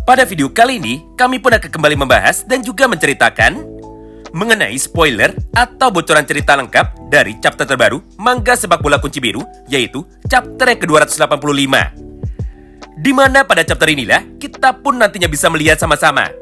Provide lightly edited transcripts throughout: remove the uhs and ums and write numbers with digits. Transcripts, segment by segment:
Pada video kali ini, kami pun akan kembali membahas dan juga menceritakan mengenai spoiler atau bocoran cerita lengkap dari chapter terbaru manga Sepak Bola Kunci Biru, yaitu chapter yang ke-285. Di mana pada chapter inilah kita pun nantinya bisa melihat sama-sama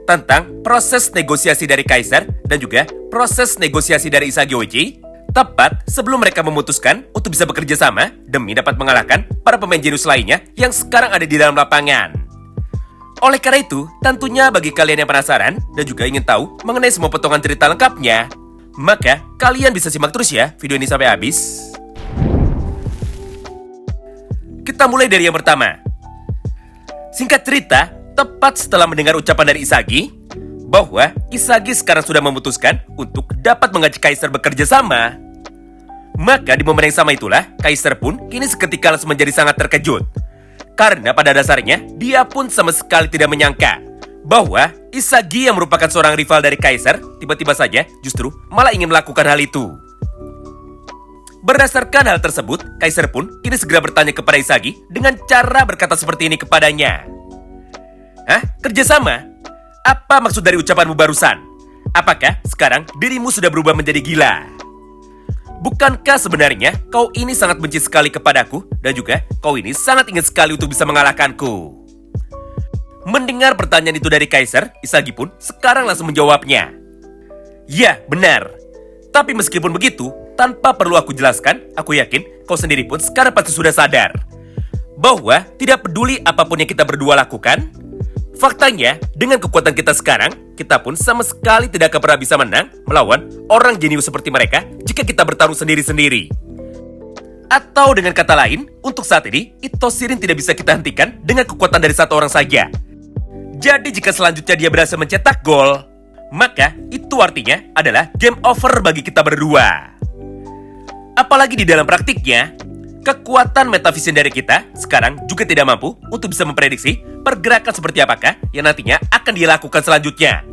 tentang proses negosiasi dari Kaiser dan juga proses negosiasi dari Isagi Oichi tepat sebelum mereka memutuskan untuk bisa bekerja sama demi dapat mengalahkan para pemain jenius lainnya yang sekarang ada di dalam lapangan. Oleh karena itu, tentunya bagi kalian yang penasaran dan juga ingin tahu mengenai semua potongan cerita lengkapnya, maka kalian bisa simak terus ya video ini sampai habis. Kita mulai dari yang pertama. Singkat cerita, tepat setelah mendengar ucapan dari Isagi bahwa Isagi sekarang sudah memutuskan untuk dapat mengajak Kaiser bekerja sama, maka di momen yang sama itulah Kaiser pun kini seketika langsung menjadi sangat terkejut. Karena pada dasarnya dia pun sama sekali tidak menyangka bahwa Isagi yang merupakan seorang rival dari Kaiser tiba-tiba saja justru malah ingin melakukan hal itu. Berdasarkan hal tersebut, Kaiser pun kini segera bertanya kepada Isagi dengan cara berkata seperti ini kepadanya. Hah? Kerjasama? Apa maksud dari ucapanmu barusan? Apakah sekarang dirimu sudah berubah menjadi gila? Bukankah sebenarnya kau ini sangat benci sekali kepadaku dan juga kau ini sangat ingin sekali untuk bisa mengalahkanku? Mendengar pertanyaan itu dari Kaiser, Isagi pun sekarang langsung menjawabnya. Ya, benar. Tapi meskipun begitu, tanpa perlu aku jelaskan, aku yakin kau sendiri pun sekarang pasti sudah sadar bahwa tidak peduli apapun yang kita berdua lakukan, faktanya, dengan kekuatan kita sekarang, kita pun sama sekali tidak akan pernah bisa menang melawan orang jenius seperti mereka jika kita bertarung sendiri-sendiri. Atau dengan kata lain, untuk saat ini, Itoshirin tidak bisa kita hentikan dengan kekuatan dari satu orang saja. Jadi jika selanjutnya dia berhasil mencetak gol, maka itu artinya adalah game over bagi kita berdua. Apalagi di dalam praktiknya, kekuatan metavision dari kita sekarang juga tidak mampu untuk bisa memprediksi pergerakan seperti apakah yang nantinya akan dia lakukan selanjutnya.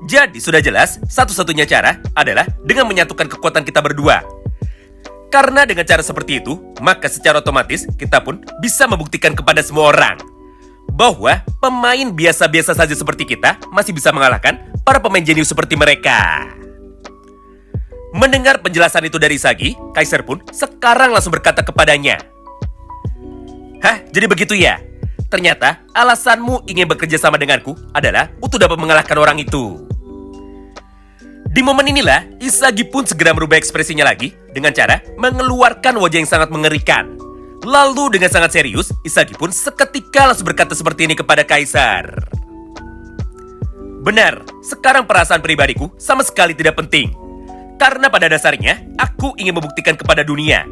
Jadi sudah jelas, satu-satunya cara adalah dengan menyatukan kekuatan kita berdua. Karena dengan cara seperti itu, maka secara otomatis kita pun bisa membuktikan kepada semua orang bahwa pemain biasa-biasa saja seperti kita masih bisa mengalahkan para pemain jenius seperti mereka. Mendengar penjelasan itu dari Isagi, Kaiser pun sekarang langsung berkata kepadanya. Hah, jadi begitu ya? Ternyata alasanmu ingin bekerja sama denganku adalah untuk dapat mengalahkan orang itu. Di momen inilah, Isagi pun segera merubah ekspresinya lagi dengan cara mengeluarkan wajah yang sangat mengerikan. Lalu dengan sangat serius, Isagi pun seketika langsung berkata seperti ini kepada Kaiser. Benar, sekarang perasaan pribadiku sama sekali tidak penting. Karena pada dasarnya, aku ingin membuktikan kepada dunia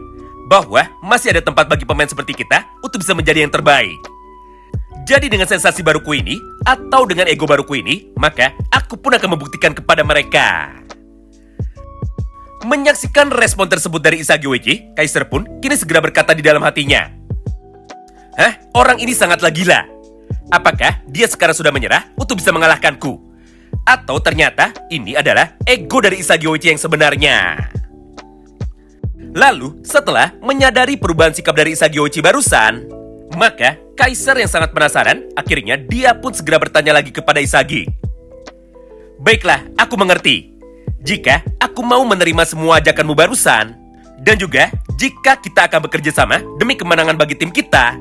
bahwa masih ada tempat bagi pemain seperti kita untuk bisa menjadi yang terbaik. Jadi dengan sensasi baruku ini, atau dengan ego baruku ini, maka aku pun akan membuktikan kepada mereka. Menyaksikan respon tersebut dari Isagi Oichi, Kaiser pun kini segera berkata di dalam hatinya. Hah? Orang ini sangatlah gila. Apakah dia sekarang sudah menyerah untuk bisa mengalahkanku? Atau ternyata ini adalah ego dari Isagi Oichi yang sebenarnya? Lalu, setelah menyadari perubahan sikap dari Isagi Oichi barusan, maka Kaiser yang sangat penasaran, akhirnya dia pun segera bertanya lagi kepada Isagi. Baiklah, aku mengerti. Jika aku mau menerima semua ajakanmu barusan, dan juga jika kita akan bekerja sama demi kemenangan bagi tim kita,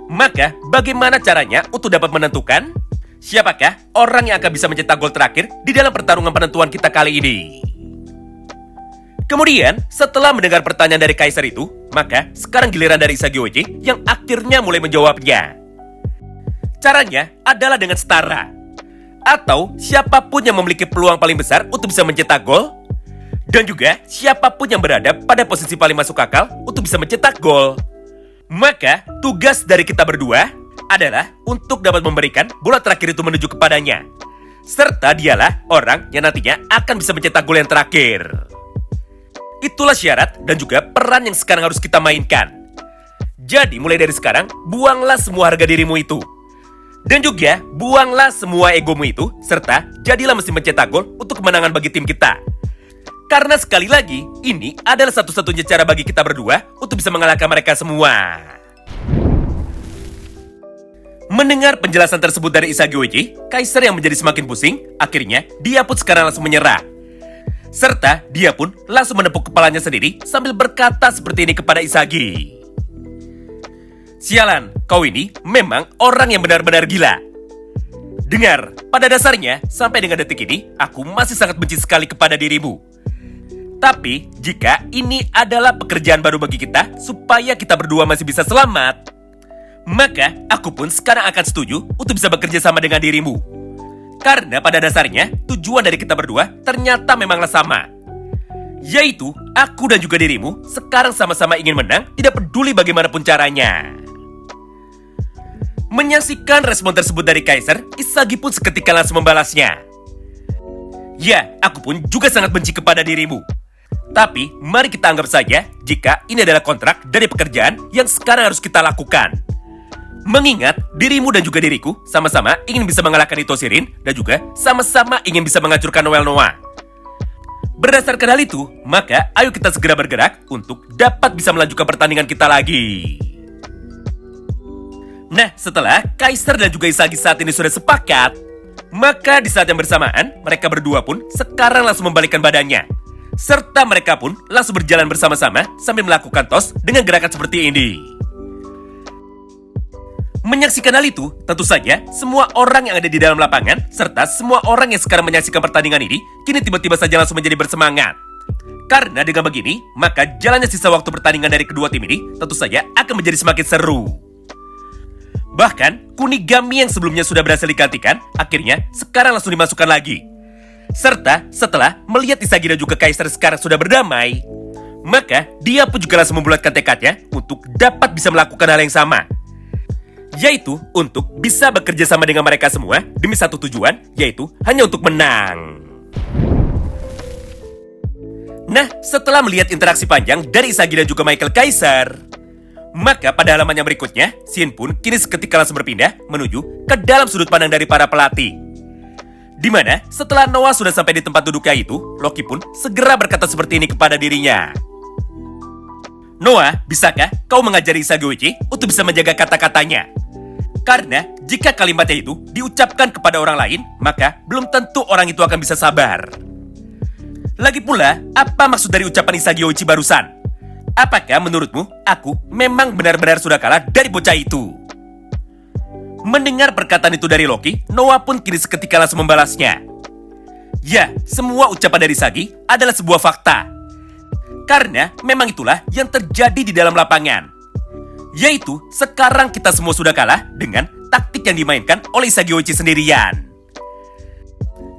maka bagaimana caranya untuk dapat menentukan siapakah orang yang akan bisa mencetak gol terakhir di dalam pertarungan penentuan kita kali ini? Kemudian, setelah mendengar pertanyaan dari Kaiser itu, maka sekarang giliran dari Isagi Oichi yang akhirnya mulai menjawabnya. Caranya adalah dengan setara. Atau siapapun yang memiliki peluang paling besar untuk bisa mencetak gol, dan juga siapapun yang berada pada posisi paling masuk akal untuk bisa mencetak gol, maka tugas dari kita berdua adalah untuk dapat memberikan bola terakhir itu menuju kepadanya. Serta dialah orang yang nantinya akan bisa mencetak gol yang terakhir. Itulah syarat dan juga peran yang sekarang harus kita mainkan. Jadi mulai dari sekarang, buanglah semua harga dirimu itu. Dan juga buanglah semua egomu itu, serta jadilah mesin mencetak gol untuk kemenangan bagi tim kita. Karena sekali lagi, ini adalah satu-satunya cara bagi kita berdua untuk bisa mengalahkan mereka semua. Mendengar penjelasan tersebut dari Isagi Uchi, Kaisar yang menjadi semakin pusing, akhirnya dia pun sekarang langsung menyerah. Serta dia pun langsung menepuk kepalanya sendiri sambil berkata seperti ini kepada Isagi. Sialan, kau ini memang orang yang benar-benar gila. Dengar, pada dasarnya sampai dengan detik ini aku masih sangat benci sekali kepada dirimu. Tapi jika ini adalah pekerjaan baru bagi kita supaya kita berdua masih bisa selamat, maka aku pun sekarang akan setuju untuk bisa bekerja sama dengan dirimu. Karena pada dasarnya, tujuan dari kita berdua ternyata memanglah sama. Yaitu, aku dan juga dirimu sekarang sama-sama ingin menang, tidak peduli bagaimanapun caranya. Menyaksikan respon tersebut dari Kaisar, Isagi pun seketika langsung membalasnya. Ya, aku pun juga sangat benci kepada dirimu. Tapi, mari kita anggap saja jika ini adalah kontrak dari pekerjaan yang sekarang harus kita lakukan. Mengingat dirimu dan juga diriku sama-sama ingin bisa mengalahkan Itoshirin dan juga sama-sama ingin bisa menghancurkan Noel Noah. Berdasarkan hal itu, maka ayo kita segera bergerak untuk dapat bisa melanjutkan pertandingan kita lagi. Nah, setelah Kaisar dan juga Isagi saat ini sudah sepakat, maka di saat yang bersamaan mereka berdua pun sekarang langsung membalikkan badannya. Serta mereka pun langsung berjalan bersama-sama sambil melakukan tos dengan gerakan seperti ini. Menyaksikan hal itu, tentu saja semua orang yang ada di dalam lapangan serta semua orang yang sekarang menyaksikan pertandingan ini kini tiba-tiba saja langsung menjadi bersemangat. Karena dengan begini, maka jalannya sisa waktu pertandingan dari kedua tim ini tentu saja akan menjadi semakin seru. Bahkan, Kunigami yang sebelumnya sudah berhasil digantikan, akhirnya sekarang langsung dimasukkan lagi. Serta setelah melihat Isagi dan juga Kaisar sekarang sudah berdamai, maka dia pun juga langsung membulatkan tekadnya untuk dapat bisa melakukan hal yang sama. Yaitu untuk bisa bekerja sama dengan mereka semua demi satu tujuan, yaitu hanya untuk menang. Nah, setelah melihat interaksi panjang dari Isagi dan juga Michael Kaisar, maka pada halaman yang berikutnya, Shin pun kini seketika langsung berpindah menuju ke dalam sudut pandang dari para pelatih. Di mana setelah Noah sudah sampai di tempat duduknya itu, Loki pun segera berkata seperti ini kepada dirinya. Noah, bisakah kau mengajari Isagi Uchi untuk bisa menjaga kata-katanya? Karena jika kalimatnya itu diucapkan kepada orang lain, maka belum tentu orang itu akan bisa sabar. Lagi pula, apa maksud dari ucapan Isagi Uchi barusan? Apakah menurutmu aku memang benar-benar sudah kalah dari bocah itu? Mendengar perkataan itu dari Loki, Noah pun kini seketika langsung membalasnya. Ya, semua ucapan dari Isagi adalah sebuah fakta. Karena memang itulah yang terjadi di dalam lapangan. Yaitu, sekarang kita semua sudah kalah dengan taktik yang dimainkan oleh Isagi Uchi sendirian.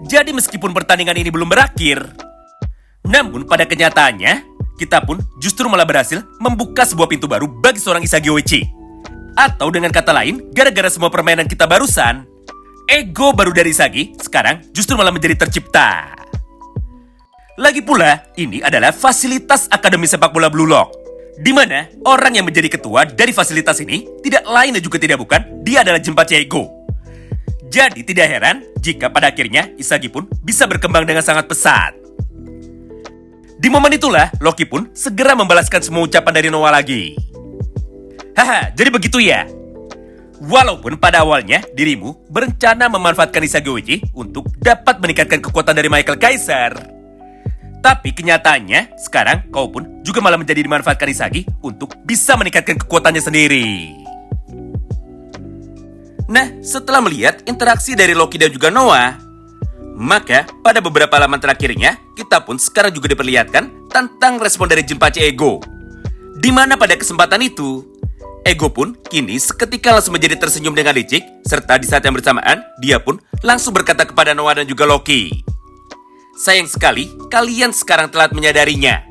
Jadi meskipun pertandingan ini belum berakhir, namun pada kenyataannya, kita pun justru malah berhasil membuka sebuah pintu baru bagi seorang Isagi Uchi. Atau dengan kata lain, gara-gara semua permainan kita barusan, ego baru dari Isagi sekarang justru malah menjadi tercipta. Lagi pula, ini adalah fasilitas Akademi Sepak Bola Blue Lock. Di mana orang yang menjadi ketua dari fasilitas ini tidak lain dan juga tidak bukan, dia adalah Jinpachi Ego. Jadi tidak heran jika pada akhirnya Isagi pun bisa berkembang dengan sangat pesat. Di momen itulah Loki pun segera membalaskan semua ucapan dari Noah lagi. Haha, jadi begitu ya. Walaupun pada awalnya dirimu berencana memanfaatkan Isagi Uchi untuk dapat meningkatkan kekuatan dari Michael Kaisar, tapi kenyataannya, sekarang kau pun juga malah menjadi dimanfaatkan Isagi untuk bisa meningkatkan kekuatannya sendiri. Nah, setelah melihat interaksi dari Loki dan juga Noah, maka pada beberapa halaman terakhirnya, kita pun sekarang juga diperlihatkan tentang respon dari Jinpachi Ego. Di mana pada kesempatan itu, Ego pun kini seketika langsung menjadi tersenyum dengan licik, serta di saat yang bersamaan, dia pun langsung berkata kepada Noah dan juga Loki. Sayang sekali, kalian sekarang telat menyadarinya.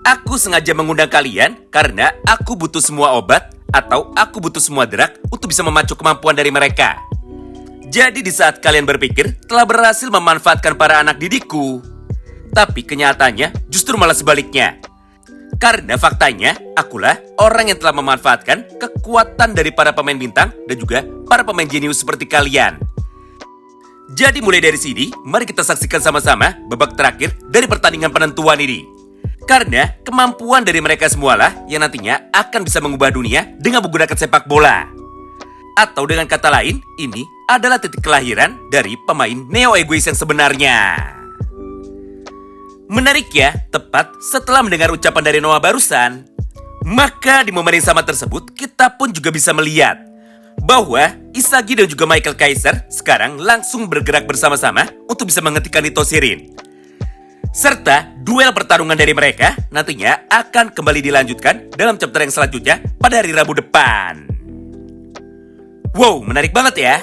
Aku sengaja mengundang kalian karena aku butuh semua obat atau aku butuh semua drug untuk bisa memacu kemampuan dari mereka. Jadi di saat kalian berpikir telah berhasil memanfaatkan para anak didikku, tapi kenyataannya justru malah sebaliknya. Karena faktanya, akulah orang yang telah memanfaatkan kekuatan dari para pemain bintang dan juga para pemain jenius seperti kalian. Jadi mulai dari sini, mari kita saksikan sama-sama babak terakhir dari pertandingan penentuan ini. Karena kemampuan dari mereka semualah yang nantinya akan bisa mengubah dunia dengan menggunakan sepak bola. Atau dengan kata lain, ini adalah titik kelahiran dari pemain Neo Egois yang sebenarnya. Menarik ya, tepat setelah mendengar ucapan dari Noah barusan, maka di momen yang sama tersebut kita pun juga bisa melihat bahwa Isagi dan juga Michael Kaiser sekarang langsung bergerak bersama-sama untuk bisa menghentikan Nitoshirin. Serta duel pertarungan dari mereka nantinya akan kembali dilanjutkan dalam chapter yang selanjutnya pada hari Rabu depan. Wow, menarik banget ya.